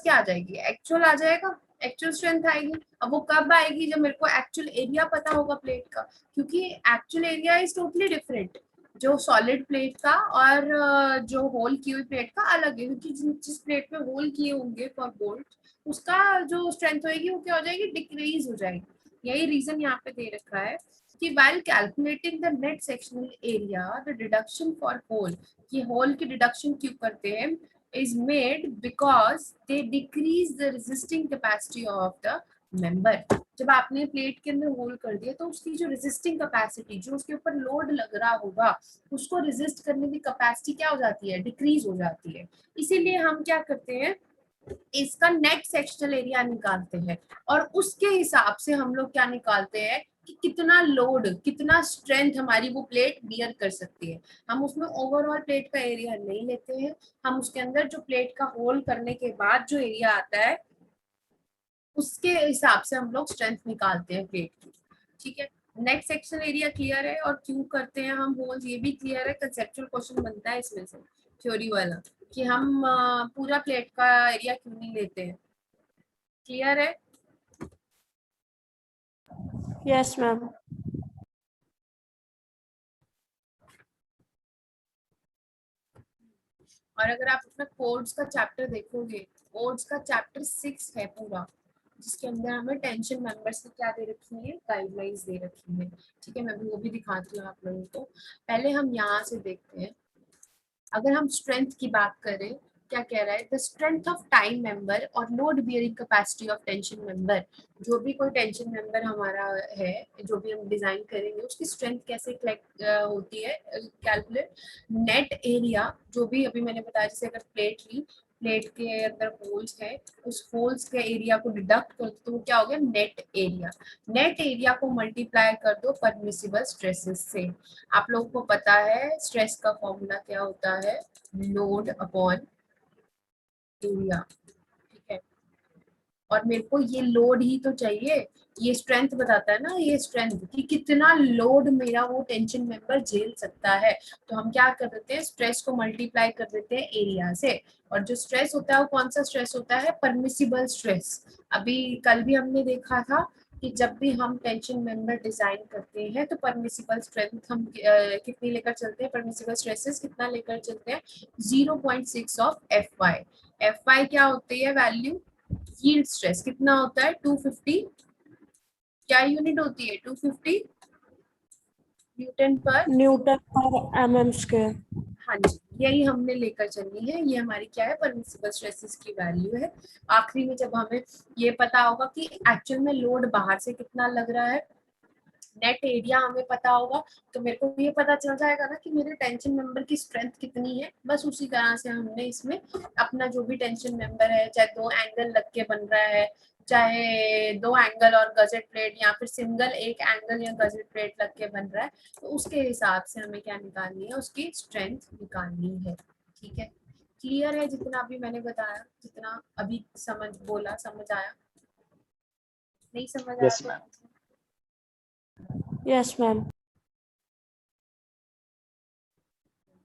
क्या आ जाएगी, एक्चुअल आ जाएगा, एक्चुअल स्ट्रेंथ आएगी। अब वो कब आएगी, जब मेरे को एक्चुअल एरिया पता होगा प्लेट का, क्योंकि actual area is totally different, जो सॉलिड प्लेट का और जो होल की हुई प्लेट का अलग है, क्योंकि जिस प्लेट में होल किए होंगे फॉर बोल्ट, उसका जो स्ट्रेंथ होगी वो क्या हो जाएगी, डिक्रीज हो जाएगी। यही रीजन यहाँ पे दे रखा है कि while calculating the net sectional area the deduction for whole, ये होल की डिडक्शन क्यों करते हैं, is made because they decrease the resisting capacity of the member। जब आपने प्लेट के अंदर होल कर दिया तो उसकी जो रेजिस्टिंग कैपेसिटी, जो उसके ऊपर लोड लग रहा होगा, उसको रेजिस्ट करने की कैपेसिटी क्या हो जाती है, डिक्रीज हो जाती है। इसीलिए हम क्या करते हैं, इसका नेट सेक्शनल एरिया निकालते हैं, और उसके हिसाब से हम लोग क्या निकालते हैं कि कितना लोड, कितना स्ट्रेंथ हमारी वो प्लेट बियर कर सकती है। हम उसमें ओवरऑल प्लेट का एरिया नहीं लेते हैं, हम उसके अंदर जो प्लेट का होल करने के बाद जो एरिया आता है उसके हिसाब से हम लोग स्ट्रेंथ निकालते हैं प्लेट की। ठीक है, नेट सेक्शन एरिया क्लियर है, और क्यों करते हैं हम होल्स ये भी क्लियर है। कंसेप्चुअल क्वेश्चन बनता है इसमें से, थ्योरी वाला, कि हम पूरा प्लेट का एरिया क्यों नहीं लेते हैं। क्लियर है? Yes ma'am. और अगर आप अपना कोड्स का चैप्टर देखोगे, कोड्स का चैप्टर 6 है पूरा, जिसके अंदर हमें टेंशन मेंबर्स की क्या दे रखी है, गाइडलाइंस दे रखी है। ठीक है, मैं भी वो भी दिखाती हूँ आप लोगों को। पहले हम यहाँ से देखते हैं, अगर हम स्ट्रेंथ की बात करें, क्या कह रहा है, the strength of time member और load bearing capacity of tension member. जो भी कोई टेंशन मेंबर हमारा है, जो भी हम डिजाइन करेंगे, उसकी स्ट्रेंथ कैसे होती है, कैलकुलेट। नेट एरिया, जो भी अभी मैंने बताया, जैसे अगर प्लेट ली, प्लेट के अंदर होल्स है, उस होल्स के एरिया को डिडक्ट कर दो तो वो क्या हो गया, नेट एरिया। नेट एरिया को मल्टीप्लाई कर दो परमिसिबल स्ट्रेसेस से। आप लोगों को पता है स्ट्रेस का फॉर्मूला क्या होता है, लोड अपॉन एरिया। ठीक है, और मेरे को ये लोड ही तो चाहिए, ये स्ट्रेंथ बताता है ना, ये स्ट्रेंथ कि कितना लोड मेरा वो टेंशन मेंबर झेल सकता है। तो हम क्या कर देते हैं, स्ट्रेस को मल्टीप्लाई कर देते हैं एरिया से। और जो स्ट्रेस होता है वो कौन सा स्ट्रेस होता है, परमिसिबल स्ट्रेस। अभी कल भी हमने देखा था कि जब भी हम टेंशन मेंबर डिजाइन करते हैं तो परमिसिबल स्ट्रेंथ हम कितनी लेकर चलते हैं, परमिसिबल स्ट्रेसेस कितना लेकर चलते हैं, 0.6 of F Y. F Y क्या होती है वैल्यू, यील्ड स्ट्रेस कितना होता है, 250, क्या यूनिट होती है, 250 न्यूटन पर एमएम स्क्वायर। हाँ जी, यही हमने लेकर चलनी है, ये हमारी क्या है, परमिसिबल स्ट्रेसेस की वैल्यू है। आखिरी में जब हमें ये पता होगा कि एक्चुअल में लोड बाहर से कितना लग रहा है, नेट एरिया हमें पता होगा, तो मेरे को ये पता चल जाएगा ना कि मेरे टेंशन मेंबर की स्ट्रेंथ कितनी है। बस उसी तरह से हमने इसमें अपना जो भी टेंशन मेंबर है, चाहे 2 एंगल लग के बन रहा है, चाहे 2 एंगल और गजेट प्लेट, या फिर सिंगल 1 एंगल या गजेट प्लेट लग के बन रहा है, तो उसके हिसाब से हमें क्या निकालनी है, उसकी स्ट्रेंथ निकालनी है। ठीक है, क्लियर है जितना अभी मैंने बताया, जितना अभी समझ बोला, समझ आया? नहीं समझ आया यस तो ma'am. Yes ma'am.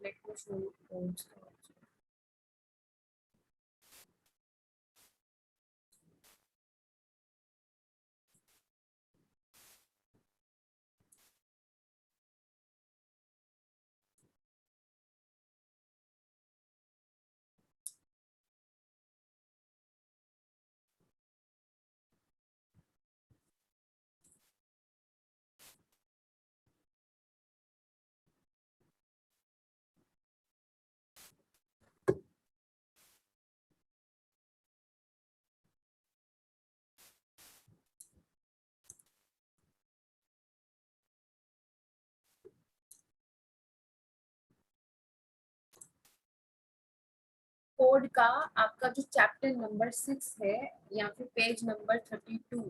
let me show you codes. Code का आपका जो चैप्टर नंबर 6 है, या फिर पेज नंबर 32,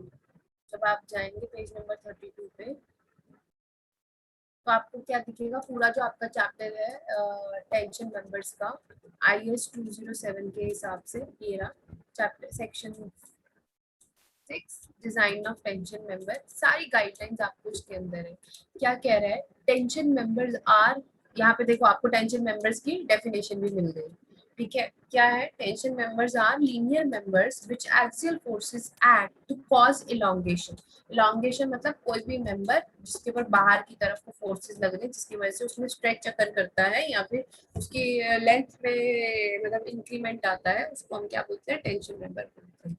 जब आप जाएंगे पेज नंबर 32 पे, तो आपको क्या दिखेगा, पूरा जो आपका चैप्टर है टेंशन मेंबर्स का, IS 207 के हिसाब से ये रहा chapter, section 6 design of tension member. सारी गाइडलाइंस आपको उसके अंदर है। क्या कह रहा है, टेंशन मेंबर्स आर, यहाँ पे देखो आपको टेंशन मेंबर्स की डेफिनेशन भी मिल गई। ठीक है, क्या है, tension members are linear members which axial forces act to cause elongation. Elongation मतलब कोई भी मेंबर जिसके ऊपर बाहर की तरफ को फोर्सेस लग रहे हैं जिसकी वजह से उसमें स्ट्रेच अकर करता है या फिर उसकी लेंथ में मतलब इंक्रीमेंट आता है, उसको हम क्या बोलते हैं, टेंशन मेंबर बोलते हैं।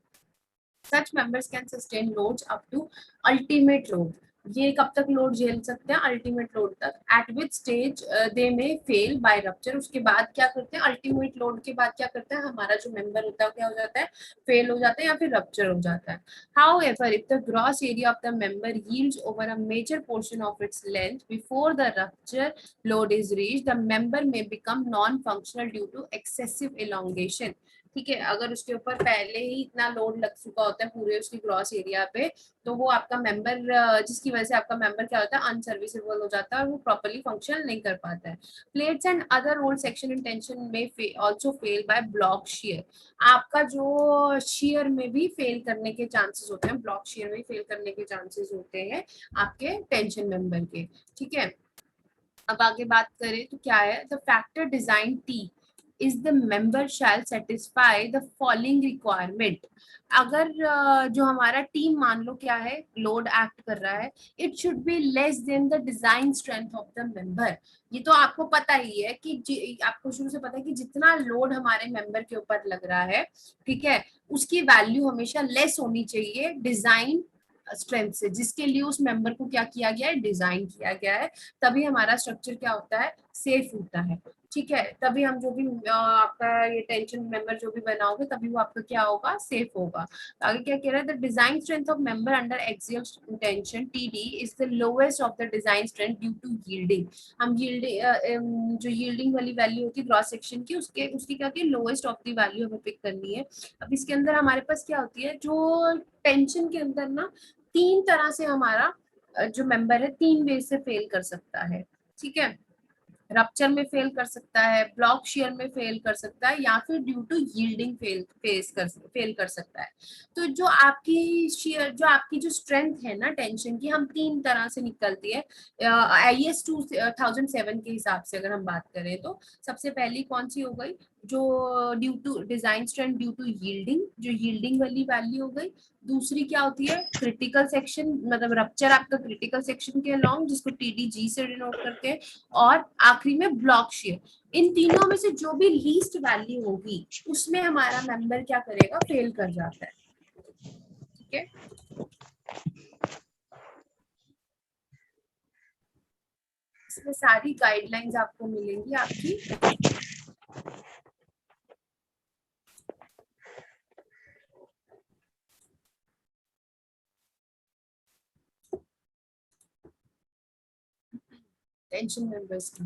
Such members can sustain loads up to ultimate load. ये कब तक लोड झेल सकते हैं, अल्टीमेट लोड तक। एट विच स्टेज दे में फेल बाय रप्चर, उसके बाद क्या करते हैं, अल्टीमेट लोड के बाद क्या करता है, हमारा जो मेंबर होता है क्या हो जाता है, फेल हो जाता है या फिर रप्चर हो जाता है। However, if the gross area of the member yields over a major portion of its length before the rupture load is reached, the member may become non-functional due to excessive elongation. ठीक है, अगर उसके ऊपर पहले ही इतना load लग चुका होता है पूरे उसकी ग्रॉस एरिया पे, तो वो आपका मेंबर, जिसकी वजह से आपका मेंबर क्या होता है, अनसर्विसेबल हो जाता है और वो प्रॉपर्ली फंक्शन नहीं कर पाता है। Plates and other roll section in tension में also fail by block shear. आपका जो शेयर में भी फेल करने के चांसेस होते हैं, ब्लॉक शेयर में फेल करने के चांसेस होते हैं आपके टेंशन मेंबर के। ठीक है, अब आगे बात करें तो क्या है, the factor design T is the member shall satisfy the following requirement। अगर जो हमारा टीम मान लो क्या है, लोड एक्ट कर रहा है, it should be less than the design strength of the member. ये तो आपको पता ही है कि आपको शुरू से पता है कि जितना लोड हमारे मेंबर के ऊपर लग रहा है, ठीक है, उसकी वैल्यू हमेशा लेस होनी चाहिए डिजाइन स्ट्रेंथ से, जिसके लिए उस मेंबर को क्या किया गया है, डिजाइन किया गया है। तभी हमारा स्ट्रक्चर क्या होता है, सेफ होता है। ठीक है, तभी हम जो भी आपका ये टेंशन मेंबर जो भी बनाओगे तभी वो आपका क्या होगा, सेफ होगा। तो आगे क्या कह रहा है, the design strength of member under axial tension TD is the lowest of the design strength due to yielding. हम यील्डिंग जो यील्डिंग वाली वैल्यू होती है ग्रॉस सेक्शन की, उसकी क्या होती है, लोएस्ट ऑफ द वैल्यू हमें पिक करनी है। अब इसके अंदर हमारे पास क्या होती है, जो टेंशन के अंदर ना तीन तरह से हमारा जो मेंबर है तीन वे से फेल कर सकता है। ठीक है, रप्चर में फेल कर सकता है, ब्लॉक शेयर में फेल कर सकता है, या फिर ड्यू टू यील्डिंग फेल कर सकता है। तो जो आपकी शेयर, जो आपकी जो स्ट्रेंथ है ना टेंशन की, हम तीन तरह से निकलती है IS 2007 के हिसाब से अगर हम बात करें तो। सबसे पहली कौन सी हो गई, जो due to design strength due to yielding, जो यील्डिंग वाली वैल्यू हो गई। दूसरी क्या होती है, क्रिटिकल सेक्शन, मतलब रप्चर आपका क्रिटिकल सेक्शन के अलॉन्ग, जिसको TDG से डिनोट करते हैं। और आखिरी में ब्लॉक शेयर। इन तीनों में से जो भी लीस्ट वैल्यू होगी उसमें हमारा मेंबर क्या करेगा, फेल कर जाता है। ठीक है, इसमें सारी गाइडलाइंस आपको मिलेंगी आपकी। टेंशन मेंबर्स की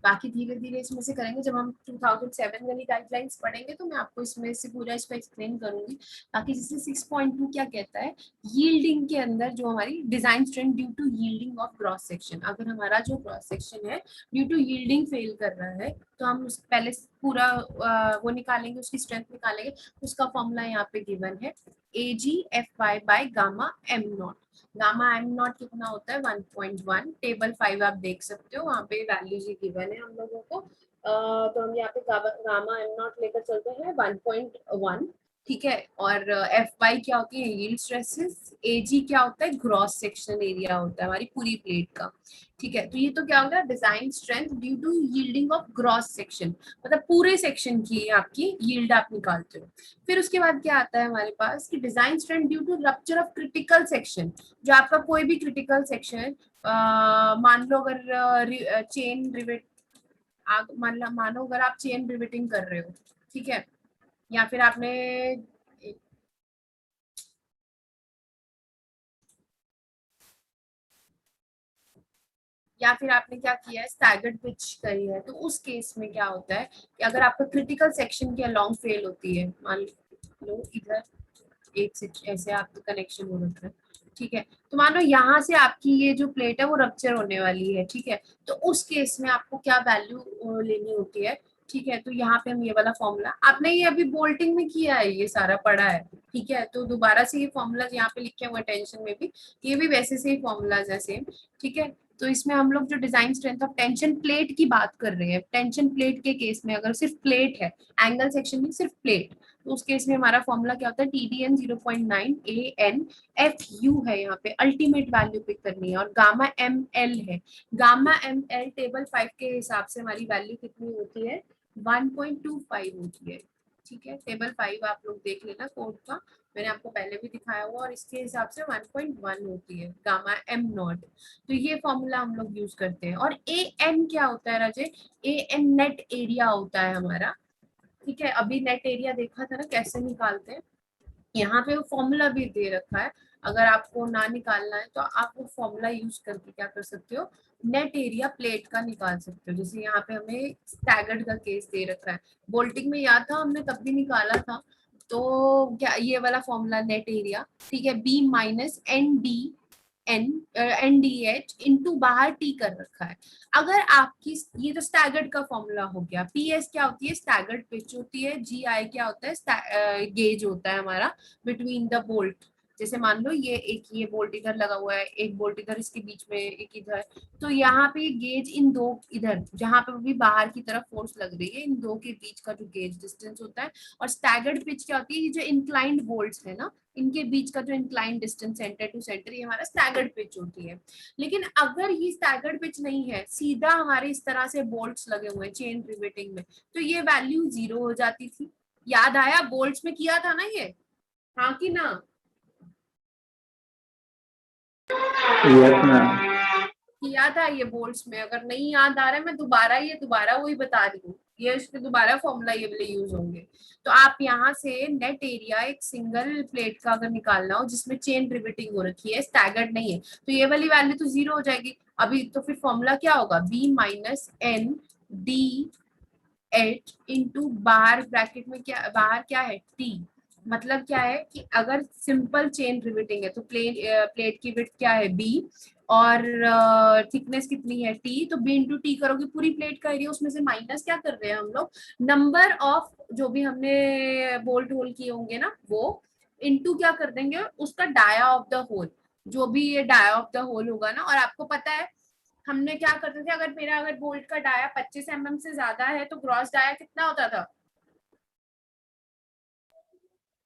बाकी धीरे धीरे इसमें से करेंगे, जब हम 2007 वाली गाइडलाइंस पढ़ेंगे तो मैं आपको इसमें से पूरा इसको एक्सप्लेन करूंगी। बाकी जैसे 6.2 क्या कहता है, यील्डिंग के अंदर जो हमारी design strength due to yielding of cross section, अगर हमारा जो क्रॉस सेक्शन है ड्यू टू यील्डिंग फेल कर रहा है तो हम उस पहले पूरा वो निकालेंगे, उसकी स्ट्रेंथ निकालेंगे। उसका फॉर्मूला यहाँ पे गिवन है, AgFy by gamma am not. Gamma am not कितना होता है, 1.1। टेबल 5 आप देख सकते हो, वहाँ पे वैल्यूज ही गिवन है हम लोगों को। तो हम यहाँ पे गामा एम नॉट लेकर चलते हैं 1.1। ठीक है, और एफ वाई क्या होती है, यील्ड स्ट्रेसेस। एजी क्या होता है, ग्रॉस सेक्शन एरिया होता है हमारी पूरी प्लेट का। ठीक है, तो ये तो क्या होगा, design strength due to yielding of gross section, मतलब पूरे सेक्शन की आपकी यील्ड आप निकालते हो। फिर उसके बाद क्या आता है हमारे पास कि design strength due to rupture of critical section. जो आपका कोई भी क्रिटिकल सेक्शन, मान लो अगर चेन रिवेट, मानो अगर आप चेन रिवेटिंग कर रहे हो, ठीक है, या फिर आपने क्या किया है, स्टैगर्ड पिच करी है, तो उस केस में क्या होता है कि अगर आपका क्रिटिकल सेक्शन के अलोंग फेल होती है, मान लो इधर एक से ऐसे आपका कनेक्शन हो रखा है, ठीक है, तो मानो यहाँ से आपकी ये जो प्लेट है वो रप्चर होने वाली है। ठीक है, तो उस केस में आपको क्या वैल्यू लेनी होती है। ठीक है, तो यहाँ पे हम ये वाला फॉर्मूला, आपने ये अभी बोल्टिंग में किया है, ये सारा पढ़ा है। ठीक है, तो दोबारा से ये फॉर्मूला यहाँ पे लिखे हुए टेंशन में भी, ये भी वैसे से ही फॉर्मूलाज है सेम। ठीक है, तो इसमें हम लोग जो design strength of tension plate की बात कर रहे हैं, टेंशन प्लेट के केस में अगर सिर्फ प्लेट है, एंगल सेक्शन में सिर्फ प्लेट, तो उस केस में हमारा फॉर्मूला क्या होता है, TDN 0.9 AN FU है, यहाँ पे अल्टीमेट वैल्यू पिक करनी है, और गामा ML है। गामा ML टेबल 5 के हिसाब से हमारी वैल्यू कितनी होती है, 1.25 होती है। ठीक है, टेबल 5 आप लोग देख लेना कोड का, मैंने आपको पहले भी दिखाया हुआ, और इसके हिसाब से 1.1 होती है गामा M0। तो ये फॉर्मूला हम लोग यूज करते हैं। और AN क्या होता है राजे, AN नेट एरिया होता है हमारा। ठीक है, अभी नेट एरिया देखा था ना कैसे निकालते हैं, यहाँ पे वो फॉर्मूला भी दे रखा है, अगर आपको ना निकालना है तो आप वो फॉर्मूला यूज करके क्या कर सकते हो, नेट एरिया प्लेट का निकाल सकते हो। जैसे यहाँ पे हमें स्टैगर्ड का केस दे रखा है, बोल्टिंग में याद था हमने तब भी निकाला था, तो क्या ये वाला फॉर्मूला नेट एरिया, ठीक है, B माइनस NDH इंटू बाहर T कर रखा है। अगर आपकी, ये तो स्टैगर्ड का फॉर्मूला हो गया। PS क्या होती है, स्टैगर्ड पिच होती है। GI क्या होता है, गेज होता है हमारा बिटवीन द बोल्ट। जैसे मान लो ये बोल्ट इधर लगा हुआ है, एक बोल्ट इधर, इसके बीच में एक इधर, तो यहाँ पे गेज इन दो इधर जहाँ पे भी बाहर की तरफ फोर्स लग रही है, इन दो के बीच का जो गेज डिस्टेंस होता है। और स्टैगर्ड पिच क्या होती है, ये जो इंक्लाइंड बोल्ट्स है ना, इनके बीच का जो incline distance centre to centre, ये हमारा स्टैगर्ड पिच होती है। लेकिन अगर ये स्टैगर्ड पिच नहीं है, सीधा हमारे इस तरह से बोल्ट्स लगे हुए हैं चेन रिवेटिंग में, तो ये वैल्यू 0 हो जाती थी। याद आया, बोल्ट्स में किया था ना ये, हाँ कि ना? Yes ma'am. किया था ये बोल्ट्स में। अगर नहीं याद आ रहा है, मैं दोबारा वही बता रही हूँ, ये उसके दोबारा फॉर्मूला ये वाले यूज होंगे। तो आप यहाँ से नेट एरिया एक सिंगल प्लेट का अगर निकालना हो जिसमें चेन रिवेटिंग हो रखी है, स्टैगर्ड नहीं है, तो ये वाली वैल्यू तो 0 हो जाएगी। अभी तो फिर फॉर्मूला क्या होगा, B माइनस NDH इंटू बाहर ब्रैकेट में क्या, बाहर क्या है T। मतलब क्या है कि अगर सिंपल चेन रिवेटिंग है तो प्लेट की विड्थ क्या है B, और थिकनेस कितनी है T, तो B इंटू T करोगे पूरी प्लेट का एरिया, उसमें से माइनस क्या कर रहे हैं हम लोग, नंबर ऑफ जो भी हमने बोल्ट होल किए होंगे ना वो, इंटू क्या कर देंगे उसका डाया ऑफ द होल, जो भी ये डाया ऑफ द होल होगा ना। और आपको पता है हमने क्या करते थे, अगर बोल्ट का डाया 25 mm से ज्यादा है तो ग्रॉस डाया कितना होता था,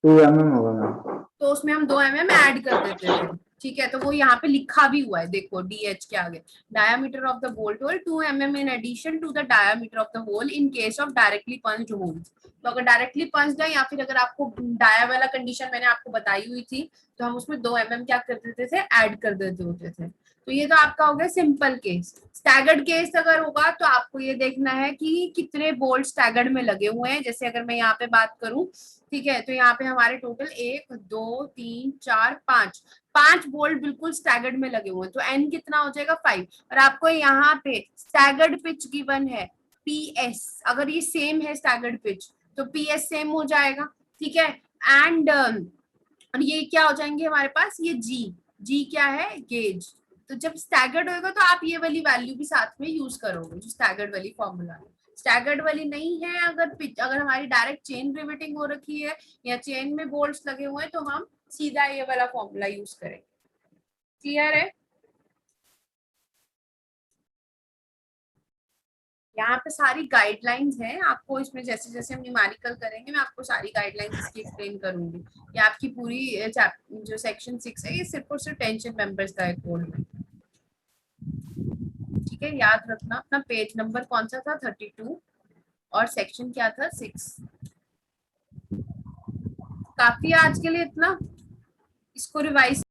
2 mm होगा मैम। तो उसमें हम 2 mm ऐड कर देते थे। ठीक है, तो वो यहाँ पे लिखा भी हुआ है, देखो DH के आगे, diameter of the bolt hole 2 mm in addition to the diameter of the hole in case of directly punched holes. तो अगर डायरेक्टली पंच्ड है, या फिर अगर आपको डाया वाला कंडीशन मैंने आपको बताई हुई थी, तो हम उसमें 2 mm क्या कर देते थे, ऐड कर देते होते थे। तो ये तो आपका हो गया सिंपल केस। स्टैगर्ड केस अगर होगा तो आपको ये देखना है कि कितने बोल्ट स्टैगर्ड में लगे हुए हैं। जैसे अगर मैं यहाँ पे बात करूं, ठीक है, तो यहाँ पे हमारे टोटल 1 2 3 4 5 बोल्ट बिल्कुल स्टैगर्ड में लगे हुए हैं, तो एन कितना हो जाएगा 5। और आपको यहाँ पे स्टैगर्ड पिच गिवन है PS, अगर ये सेम है स्टैगर्ड पिच तो PS सेम हो जाएगा। ठीक है, एंड और ये क्या हो जाएंगे हमारे पास, ये जी क्या है, गेज। तो जब स्टैगर्ड होगा तो आप ये वाली वैल्यू भी साथ में यूज करोगे, जो स्टैगर्ड वाली फॉर्मूला है। स्टैगर्ड वाली नहीं है, अगर हमारी डायरेक्ट चेन रिवेटिंग हो रखी है या चेन में बोल्ट्स लगे हुए हैं, तो हम सीधा ये वाला फॉर्मूला यूज करेंगे। क्लियर है? यहाँ पे सारी गाइडलाइंस हैं आपको, इसमें जैसे जैसे हम न्यूमेरिकल करेंगे मैं आपको सारी गाइडलाइंस इसकी एक्सप्लेन करूंगी। ये आपकी पूरी जो सेक्शन 6 है, ये सिर्फ और सिर्फ टेंशन मेंबर्स का है कोड में। ठीक है, याद रखना अपना पेज नंबर कौन सा था, 32, और सेक्शन क्या था, 6। काफी आज के लिए इतना, इसको रिवाइज